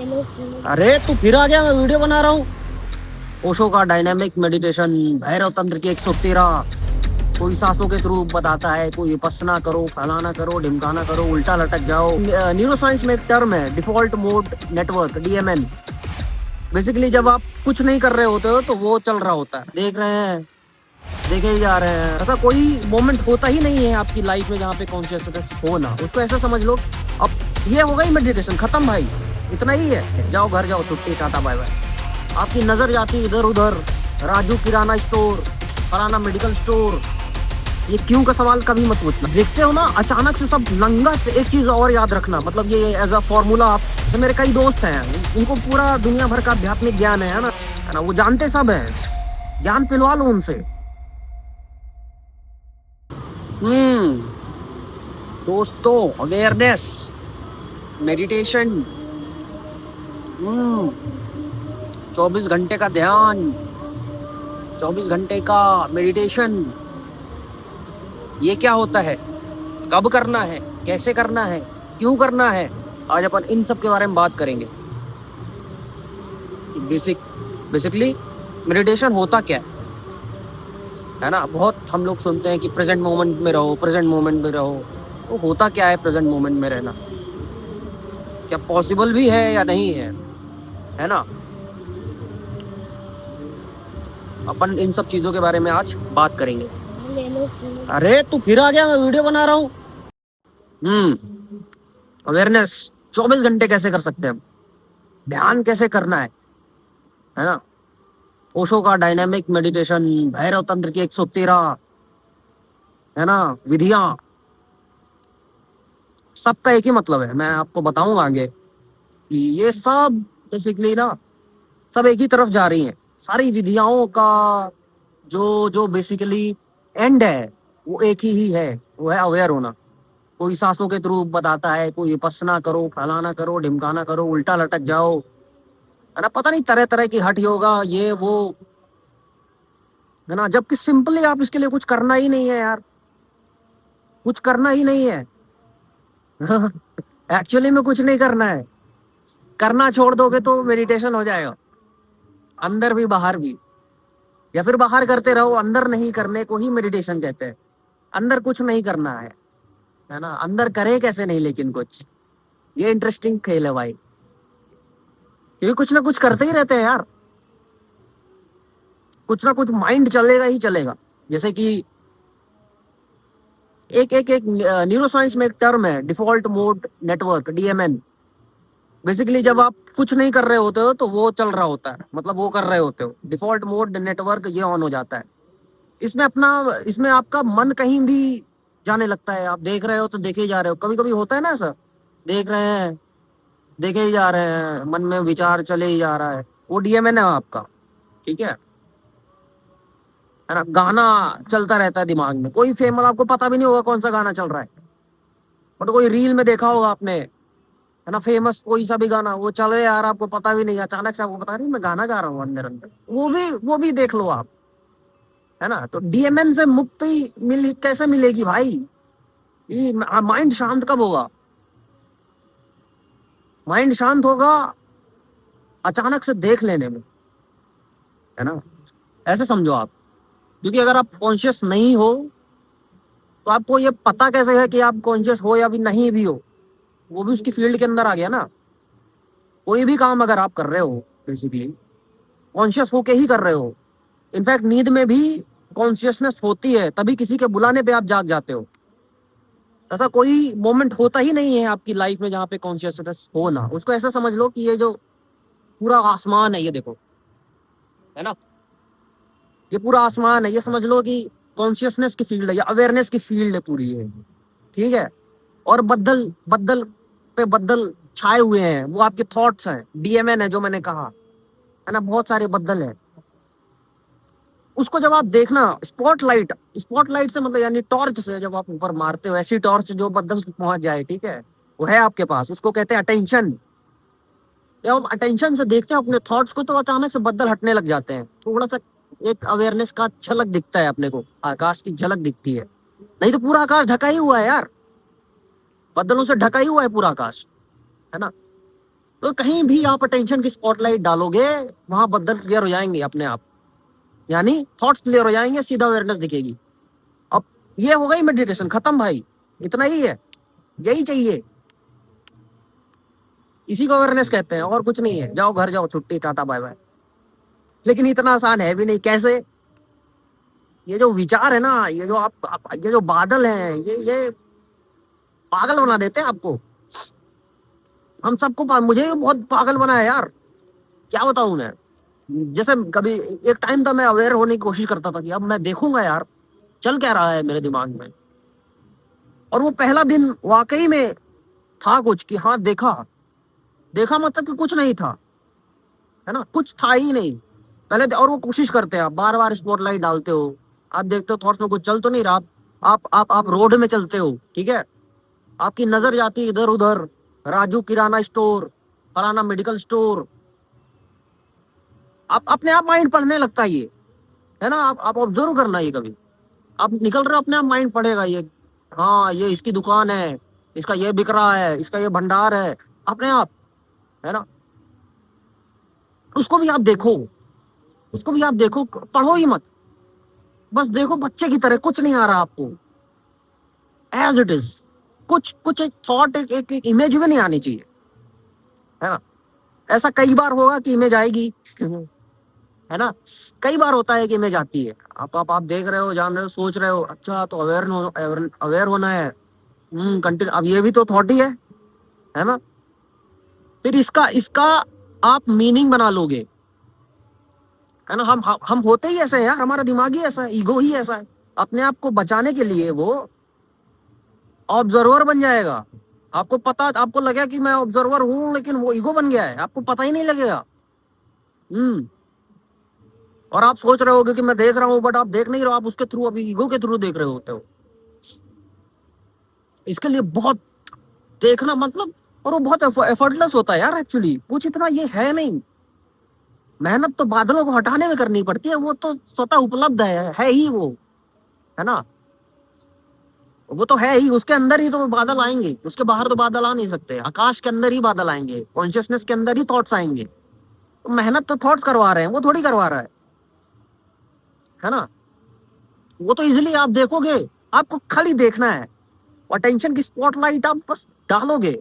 अरे तू फिर आ गया। मैं वीडियो बना रहा हूँ। ओशो का डायनामिक मेडिटेशन, भैरव तंत्र की 113। कोई सांसों के थ्रू बताता है, कोई विपස්සना करो, फलाना करो, ढिमकाना करो, उल्टा लटक जाओ। न्यूरो साइंस में एक टर्म है, default mode network, DMN. Basically जब आप कुछ नहीं कर रहे होते हो तो वो चल रहा होता है। देख रहे हैं, देखे ही जा रहे हैं। ऐसा कोई मोमेंट होता ही नहीं है आपकी लाइफ में जहाँ पे कॉन्शियसनेस हो ना। उसको ऐसा समझ लो, अब ये हो गई मेडिटेशन, खत्म भाई। इतना ही है, जाओ घर जाओ, छुट्टी, टाटा बाय बाय। आपकी नजर जाती इधर उधर, राजू किराना स्टोर, फलाना मेडिकल स्टोर, ये क्यों का सवाल कभी मत पूछना। देखते हो ना, अचानक से सब नंगा। एक चीज और याद रखना, मतलब ये एज अ फॉर्मूला आप, जैसे मेरे कई दोस्त हैं, उनको पूरा दुनिया भर का आध्यात्मिक ज्ञान है ना, वो जानते सब है। ज्ञान पिलवा लो उनसे। हम्म दोस्तों, अवेयरनेस, मेडिटेशन, 24 घंटे का ध्यान, 24 घंटे का मेडिटेशन, ये क्या होता है, कब करना है, कैसे करना है, क्यों करना है, आज अपन इन सब के बारे में बात करेंगे। बेसिकली मेडिटेशन होता क्या है ना। बहुत हम लोग सुनते हैं कि प्रेजेंट मोमेंट में रहो, प्रेजेंट मोमेंट में रहो। तो होता क्या है प्रेजेंट मोमेंट में रहना, क्या पॉसिबल भी है या नहीं है ना। अपन इन सब चीजों के बारे में आज बात करेंगे। अरे तू फिर आ गया। मैं वीडियो बना रहा हूँ। अवेयरनेस, 24 घंटे कैसे कर सकते हैं हम, ध्यान कैसे करना है ना। ओशो का डायनामिक मेडिटेशन, भैरव तंत्र की 113, है ना, विधियां, सबका एक ही मतलब है। मैं आपको बताऊंगा आगे कि ये सब बेसिकली ना, सब एक ही तरफ जा रही हैं। सारी विधियाओं का जो जो बेसिकली एंड है, वो एक ही है, वो है अवेयर होना। कोई सांसों के थ्रू बताता है, कोई विपස්සना करो, फलाना करो, ढिमकाना करो, उल्टा लटक जाओ, है ना, पता नहीं तरह तरह की हठ योगा, ये वो, है ना। जबकि सिंपली आप इसके लिए कुछ करना ही नहीं है यार, कुछ करना ही नहीं है। एक्चुअली में कुछ नहीं करना है। करना छोड़ दोगे तो मेडिटेशन हो जाएगा, अंदर भी बाहर भी। या फिर बाहर करते रहो, अंदर नहीं करने को ही मेडिटेशन कहते हैं। अंदर कुछ नहीं करना है ना। अंदर करे कैसे नहीं, लेकिन कुछ, ये इंटरेस्टिंग खेल है भाई, क्योंकि कुछ ना कुछ करते ही रहते हैं यार। कुछ ना कुछ माइंड चलेगा ही चलेगा। जैसे कि एक न्यूरो साइंस में एक टर्म है, default mode network, DMN. Basically जब आप कुछ नहीं कर रहे होते हो तो वो चल रहा होता है, मतलब वो कर रहे होते हो, डिफॉल्ट मोड नेटवर्क ये ऑन हो जाता है। इसमें आपका मन कहीं भी जाने लगता है। आप देख रहे हो तो देखे ही जा रहे हो। कभी कभी होता है ना ऐसा, देख रहे हैं, देखे ही जा रहे हैं, मन में विचार चले ही जा रहा है, वो डीएमएन है आपका। ठीक है ना। गाना चलता रहता है दिमाग में, कोई फेमस, आपको पता भी नहीं होगा कौन सा गाना चल रहा है, बट कोई रील में देखा होगा आपने, है ना, फेमस कोई सा भी गाना वो चल रहा है यार, आपको पता भी नहीं, अचानक से आपको पता नहीं मैं गाना गा रहा हूँ अंदर अंदर, वो भी देख लो आप, है ना। तो डीएमएन से मुक्ति कैसे मिलेगी भाई। ये माइंड शांत कब होगा, माइंड शांत होगा अचानक से देख लेने में, है ना। ऐसे समझो आप, क्योंकि अगर आप कॉन्शियस नहीं हो तो आपको ये पता कैसे है कि आप कॉन्शियस हो या भी नहीं भी हो, वो भी उसकी फील्ड के अंदर आ गया ना। कोई भी काम अगर आप कर रहे हो, बेसिकली कॉन्शियस होके ही कर रहे हो। इनफैक्ट नींद में भी कॉन्शियसनेस होती है, तभी किसी के बुलाने पे आप जाग जाते हो। ऐसा कोई मोमेंट होता ही नहीं है आपकी लाइफ में जहाँ पे कॉन्शियसनेस हो ना। उसको ऐसा समझ लो कि ये जो पूरा आसमान है, ये देखो, है ना, ये पूरा आसमान है, ये समझ लो कि कॉन्शियसनेस की फील्ड है, या अवेयरनेस की फील्ड है पूरी ये। ठीक है। और बद्दल बद्दल पे बद्दल छाए हुए हैं, वो आपके थॉट्स हैं, डीएमएन है जो मैंने कहा, है ना, बहुत सारे बद्दल हैं। उसको जब आप देखना, स्पॉटलाइट, स्पॉटलाइट से मतलब यानी टॉर्च से जब आप ऊपर मारते हो, ऐसी टॉर्च जो बद्दल तक पहुंच जाए, ठीक है, वो है आपके पास, उसको कहते हैं अटेंशन। जब आप अटेंशन से देखते हैं अपने थॉट्स को, तो अचानक से बद्दल हटने लग जाते हैं, थोड़ा सा एक अवेयरनेस का झलक दिखता है अपने को, आकाश की झलक दिखती है। नहीं तो पूरा आकाश ढका ही हुआ है यार, बद्दलों से ढका ही हुआ है पूरा आकाश, है ना। तो कहीं भी आप अटेंशन की स्पॉटलाइट डालोगे, वहां बदल क्लियर हो जाएंगे अपने आप, यानी थॉट्स क्लियर हो जाएंगे, सीधा अवेयरनेस दिखेगी। अब ये हो गई मेडिटेशन, खत्म भाई, इतना ही है, यही चाहिए, इसी को अवेयरनेस कहते हैं, और कुछ नहीं है। जाओ घर जाओ, छुट्टी, टाटा बाय बाय। लेकिन इतना आसान है भी नहीं। कैसे? ये जो विचार है ना, ये जो ये जो बादल हैं, ये पागल बना देते हैं आपको। हम सबको मुझे भी बहुत पागल बनाया यार, क्या बताऊं मैं। जैसे कभी एक टाइम था, मैं अवेयर होने की कोशिश करता था कि अब मैं देखूंगा यार चल क्या रहा है मेरे दिमाग में। और वो पहला दिन वाकई में था कुछ, कि हाँ देखा, देखा मतलब कि कुछ नहीं था, है ना, कुछ था ही नहीं पहले। और वो कोशिश करते हैं, आप बार बार स्पॉटलाइट डालते हो, आप देखते हो थॉट्स में कुछ चल तो नहीं रहा। आप रोड में चलते हो, ठीक है, आपकी नजर जाती है इधर उधर, राजू किराना स्टोर, फलाना मेडिकल स्टोर, आप अपने आप माइंड पढ़ने लगता है ये, है ना। आप ऑब्जर्व करना, ये कभी आप निकल रहे हो, अपने आप माइंड पढ़ेगा ये, हाँ ये इसकी दुकान है, इसका ये बिक रहा है, इसका ये भंडार है, अपने आप, है ना। उसको भी आप देखो, उसको भी आप देखो, पढ़ो ही मत, बस देखो बच्चे की तरह, कुछ नहीं आ रहा आपको, एज इट इज। कुछ कुछ एक थॉट, एक इमेज भी नहीं आनी चाहिए, है ना। ऐसा कई बार होगा कि इमेज आएगी, है ना। कई बार होता है कि इमेज आती है, आप देख रहे हो, जान रहे हो, सोच रहे हो, अच्छा तो अवेयर होना है, कंटिन्यू, अब ये भी तो थॉट ही है ना। फिर इसका इसका आप मीनिंग बना लोगे, है ना। हम होते ही ऐसे हैं यार, हमारा दिमाग ही ऐसा है, ईगो ही ऐसा है। अपने आप को बचाने के लिए वो ऑब्जर्वर बन जाएगा। आपको पता, आपको लगेगा कि मैं ऑब्जर्वर हूं, लेकिन वो ईगो बन गया है, आपको पता ही नहीं लगेगा। हम्म और आप सोच रहे होगे कि मैं देख रहा हूँ, बट आप देख नहीं रहे हो, आप उसके थ्रू, अभी ईगो के थ्रू देख रहे होते हो। इसके लिए बहुत देखना मतलब, और वो बहुत एफर्टलेस होता है यार, एक्चुअली कुछ इतना ये है नहीं। मेहनत तो बादलों को हटाने में करनी पड़ती है, वो तो स्वतः उपलब्ध है ही वो, है ना। वो तो है ही, उसके अंदर ही तो बादल आएंगे, उसके बाहर तो बादल आ नहीं सकते। आकाश के अंदर ही बादल आएंगे, कॉन्शियसनेस के अंदर ही थॉट्स आएंगे। तो मेहनत तो थॉट्स करवा रहे हैं, वो थोड़ी करवा रहा है ना। वो तो इजिली आप देखोगे, आपको खाली देखना है, अटेंशन की स्पॉटलाइट आप बस डालोगे,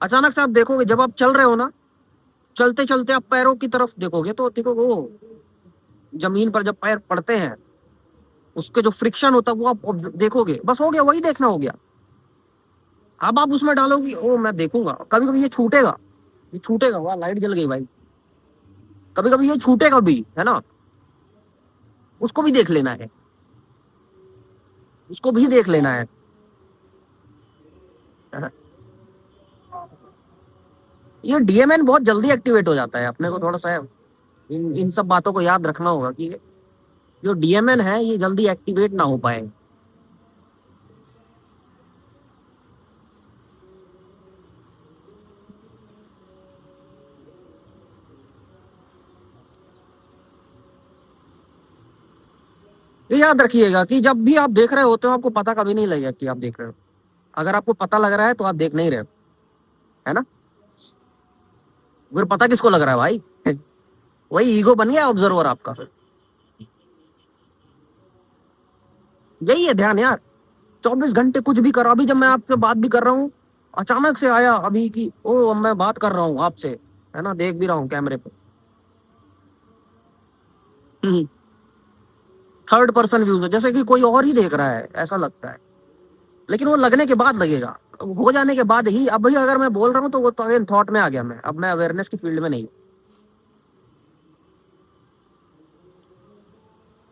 अचानक से आप देखोगे, जब आप चल रहे हो ना, चलते चलते आप पैरों की तरफ देखोगे, तो देखोगे वो जमीन पर जब पैर पड़ते हैं, उसके जो फ्रिक्शन होता है वो आप देखोगे, बस हो गया, वही देखना हो गया। अब आप उसमें डालोगे, ओ मैं देखूंगा, कभी कभी ये छूटेगा, वाह लाइट जल गई भाई, कभी कभी ये छूटेगा भी, है ना। उसको भी देख लेना है, उसको भी देख लेना है ना? ये डीएमएन बहुत जल्दी एक्टिवेट हो जाता है, अपने को थोड़ा सा इन सब बातों को याद रखना होगा कि जो डीएमएन है ये जल्दी एक्टिवेट ना हो पाए। ये याद रखिएगा कि जब भी आप देख रहे होते हो, आपको पता कभी नहीं लगेगा कि आप देख रहे हो। अगर आपको पता लग रहा है तो आप देख नहीं रहे हो, है ना। फिर पता किसको लग रहा है भाई? वही ईगो बन गया ऑब्जर्वर आपका। फिर यही है ध्यान यार, 24 घंटे कुछ भी करो। अभी जब मैं आपसे बात भी कर रहा हूँ, अचानक से आया अभी कि ओ मैं बात कर रहा हूँ आपसे, है ना, देख भी रहा हूँ कैमरे पे। थर्ड पर्सन व्यूज है, जैसे कि कोई और ही देख रहा है ऐसा लगता है, लेकिन वो लगने के बाद लगेगा, हो जाने के बाद ही। अभी अगर मैं बोल रहा हूँ तो वो तो अगेन थॉट में आ गया, मैं अब मैं अवेयरनेस की फील्ड में नहीं।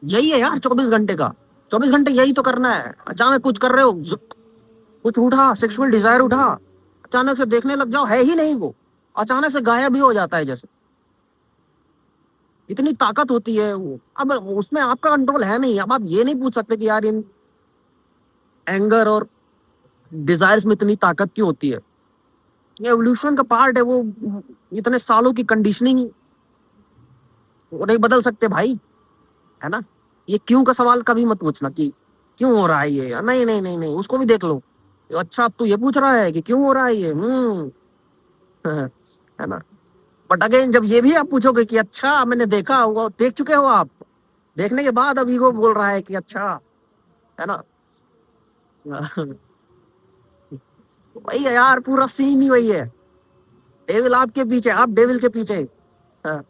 यही है यार 24 घंटे का, 24 घंटे यही तो करना है। अचानक कुछ कर रहे हो, कुछ उठा, सेक्सुअल डिजायर उठा, अचानक से देखने लग जाओ, है ही नहीं वो, अचानक से गायब भी हो जाता है जैसे। इतनी ताकत होती है वो, अब उसमें आपका कंट्रोल है नहीं। अब आप ये नहीं पूछ सकते कि यार इन एंगर और डिजायर्स में इतनी ताकत क्यों होती है। ये एवोल्यूशन का पार्ट है वो, इतने सालों की कंडीशनिंग वो नहीं बदल सकते भाई, है ना। ये क्यों का सवाल कभी मत पूछना कि क्यों हो रहा है ये, नहीं नहीं नहीं नहीं, उसको भी देख लो। अच्छा अब तू ये पूछ रहा है कि क्यों हो रहा है ये, है ना। बट अगेन जब ये भी आप पूछोगे कि अच्छा मैंने देखा, वो देख चुके हो आप, देखने के बाद अब ईगो बोल रहा है कि अच्छा, है ना। वही है यार, पूरा सीन ही वही है। डेविल आपके पीछे, आप डेविल के पीछे। हाँ।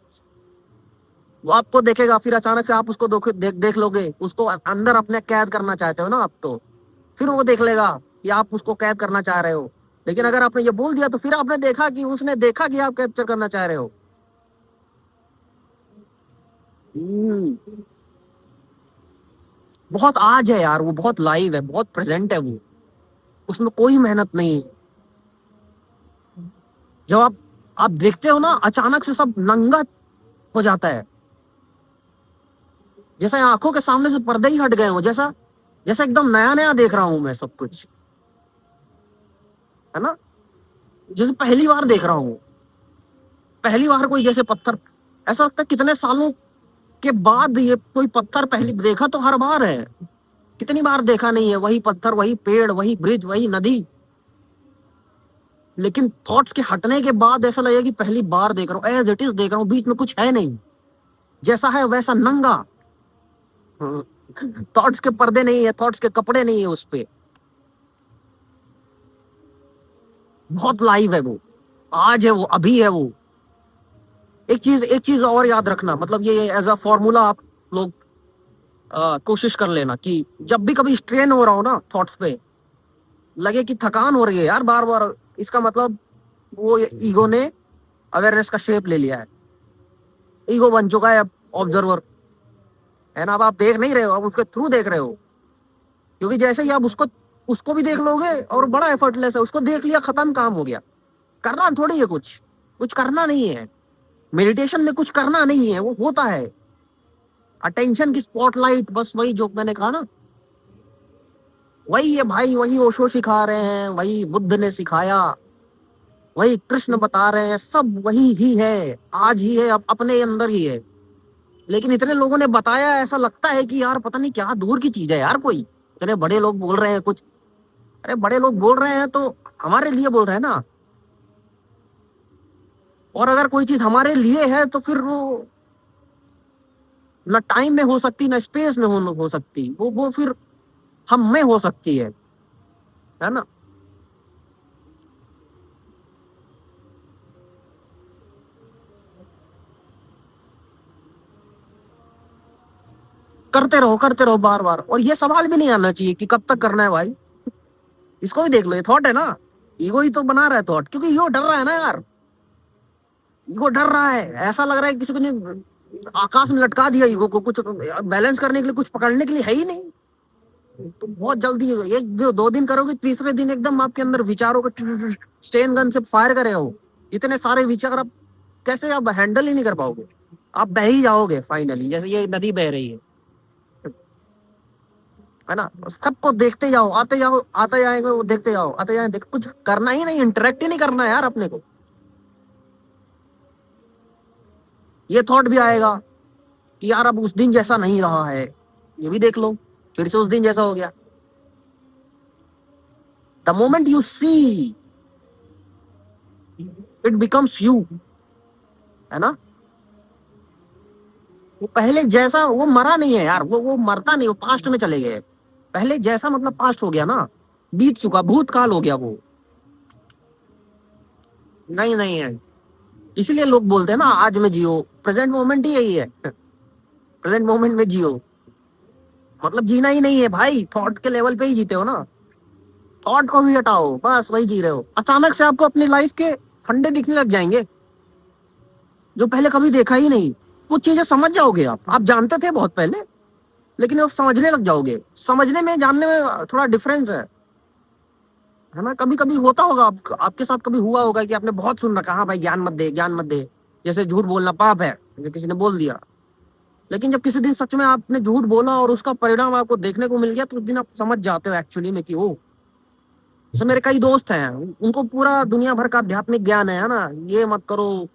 वो आपको देखेगा, फिर अचानक से आप उसको देख लोगे, उसको अंदर अपने कैद करना चाहते हो ना आप, तो फिर वो देख लेगा कि आप उसको कैद करना चाह रहे हो। लेकिन अगर आपने ये बोल दिया तो फिर आपने देखा कि उसने देखा कि आप कैप्चर करना चाह रहे हो। हम्म, बहुत आज है यार, वो बहुत लाइव है, बहुत प्रेजेंट है वो, उसमें कोई मेहनत नहीं है। जब आप देखते हो ना, अचानक से सब नंगा हो जाता है, जैसा आंखों के सामने से पर्दे ही हट गए हो, जैसा जैसा एकदम नया नया देख रहा हूं मैं सब कुछ, है ना। जैसे पहली बार देख रहा हूँ, पहली बार कोई जैसे पत्थर, ऐसा लगता है कितने सालों के बाद ये कोई पत्थर पहली देखा तो हर बार है, कितनी बार देखा नहीं है, वही पत्थर, वही पेड़, वही ब्रिज, वही नदी। लेकिन थॉट्स के हटने के बाद ऐसा लगेगा कि पहली बार देख रहा हूँ, एज इट इज देख रहा हूँ, बीच में कुछ है नहीं, जैसा है वैसा नंगा। थॉट्स के पर्दे नहीं है, थॉट्स के कपड़े नहीं है उस पे। बहुत लाइव है वो, आज है वो, अभी है वो। एक चीज और याद रखना, मतलब ये एज अ फॉर्मूला आप लोग कोशिश कर लेना कि जब भी कभी स्ट्रेन हो रहा हो ना थॉट्स पे, लगे कि थकान हो रही है यार बार बार, इसका मतलब वो ईगो ने अवेयरनेस का शेप ले लिया है, ईगो बन चुका है अब ऑब्जर्वर, है ना। अब आप देख नहीं रहे हो, अब उसके थ्रू देख रहे हो, क्योंकि जैसे ही आप उसको उसको भी देख लोगे, और बड़ा एफर्टलेस है, उसको देख लिया, खत्म, काम हो गया। करना थोड़ी है कुछ, कुछ करना नहीं है, मेडिटेशन में कुछ करना नहीं है, वो होता है अटेंशन की स्पॉटलाइट, बस वही जो मैंने कहा ना, वही है भाई, वही ओशो सिखा रहे हैं, वही बुद्ध ने सिखाया, वही कृष्ण बता रहे हैं, सब वही ही है, आज ही है, अपने अंदर ही है। लेकिन इतने लोगों ने बताया, ऐसा लगता है कि यार पता नहीं क्या दूर की चीज है यार, कोई इतने बड़े लोग बोल रहे हैं कुछ। अरे बड़े लोग बोल रहे हैं तो हमारे लिए बोल रहे हैं ना, और अगर कोई चीज हमारे लिए है तो फिर वो ना टाइम में हो सकती, ना स्पेस में हो सकती, वो फिर हम में हो सकती है ना। करते रहो बार बार, और ये सवाल भी नहीं आना चाहिए कि कब तक करना है भाई। इसको भी देख लो, ये थॉट है ना, ईगो ही तो बना रहा है थॉट, क्योंकि ईगो डर रहा है ना यार, ईगो डर रहा है, ऐसा लग रहा है किसी को ने आकाश में लटका दिया ईगो को, कुछ बैलेंस करने के लिए, कुछ पकड़ने के लिए है ही नहीं। तो बहुत जल्दी, एक दो दिन करोगे, तीसरे दिन एकदम आपके अंदर विचारों का स्टेन गन से फायर करे हो, इतने सारे विचार, आप कैसे आप हैंडल ही नहीं कर पाओगे, आप बह ही जाओगे फाइनली, जैसे ये नदी बह रही है ना। सबको देखते जाओ, आते जाओ, आते जाएंगे, वो देखते जाओ, आते जाए, देख, कुछ करना ही नहीं, इंटरेक्ट ही नहीं करना है यार अपने को। ये थॉट भी आएगा कि यार अब उस दिन जैसा नहीं रहा है, ये भी देख लो, फिर से उस दिन जैसा हो गया। The moment you see, it becomes you, है ना। वो पहले जैसा, वो मरा नहीं है यार, वो मरता नहीं, वो पास्ट में चले गए। पहले जैसा मतलब पास्ट हो गया ना, बीत चुका, भूतकाल हो गया वो, नहीं नहीं है। इसीलिए लोग बोलते हैं ना, आज में जियो, प्रेजेंट मोमेंट ही यही है, प्रेजेंट मोमेंट में जियो, मतलब जीना ही नहीं है भाई, थॉट के लेवल पे ही जीते हो ना, थॉट को भी हटाओ, बस वही जी रहे हो। अचानक से आपको अपनी लाइफ के फंडे दिखने लग जाएंगे, जो पहले कभी देखा ही नहीं। कुछ चीजें समझ जाओगे आप जानते थे बहुत पहले, लेकिन अब समझने लग जाओगे, समझने में जानने में थोड़ा डिफरेंस है ना। कभी कभी होता होगा, आपके साथ कभी हुआ होगा कि आपने बहुत सुन रखा, हाँ भाई ज्ञान मत दे, ज्ञान मत दे, जैसे झूठ बोलना पाप है, जैसे किसी ने बोल दिया। लेकिन जब किसी दिन सच में आपने झूठ बोला और उसका परिणाम आपको देखने को मिल गया, तो उस दिन आप समझ जाते हो एक्चुअली में कि ओ, जैसे मेरे कई दोस्त हैं, उनको पूरा दुनिया भर का आध्यात्मिक ज्ञान है ना, ये मत करो,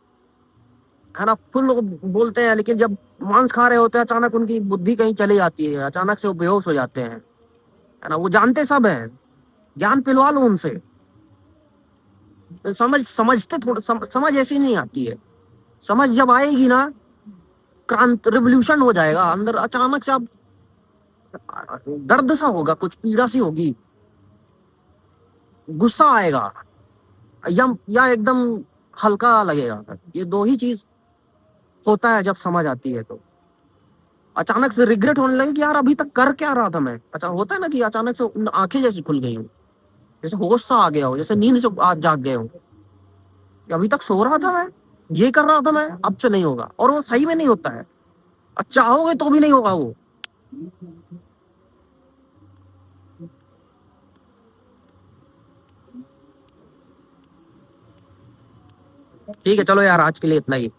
है ना, फुल लोग बोलते हैं, लेकिन जब मांस खा रहे होते हैं, अचानक उनकी बुद्धि कहीं चली जाती है, अचानक से वो बेहोश हो जाते हैं, है ना। वो जानते सब है, ज्ञान पिलवा लो उनसे, समझते थोड़ा समझ ऐसी नहीं आती है। समझ जब आएगी ना, क्रांत रिवॉल्यूशन हो जाएगा अंदर, अचानक से आप दर्द सा होगा, कुछ पीड़ा सी होगी, गुस्सा आएगा, या एकदम हल्का लगेगा। ये दो ही चीज होता है जब समझ आती है। तो अचानक से रिग्रेट होने लगे कि यार अभी तक कर क्या रहा था मैं। अच्छा, होता है ना कि अचानक से आंखें जैसी खुल गई हो, जैसे होश सा आ गया हो, जैसे नींद से आज जाग गए हो, कि अभी तक सो रहा था मैं, ये कर रहा था मैं, अब से नहीं होगा। और वो सही में नहीं होता है, चाहोगे तो भी नहीं होगा वो। ठीक है, चलो यार, आज के लिए इतना ही।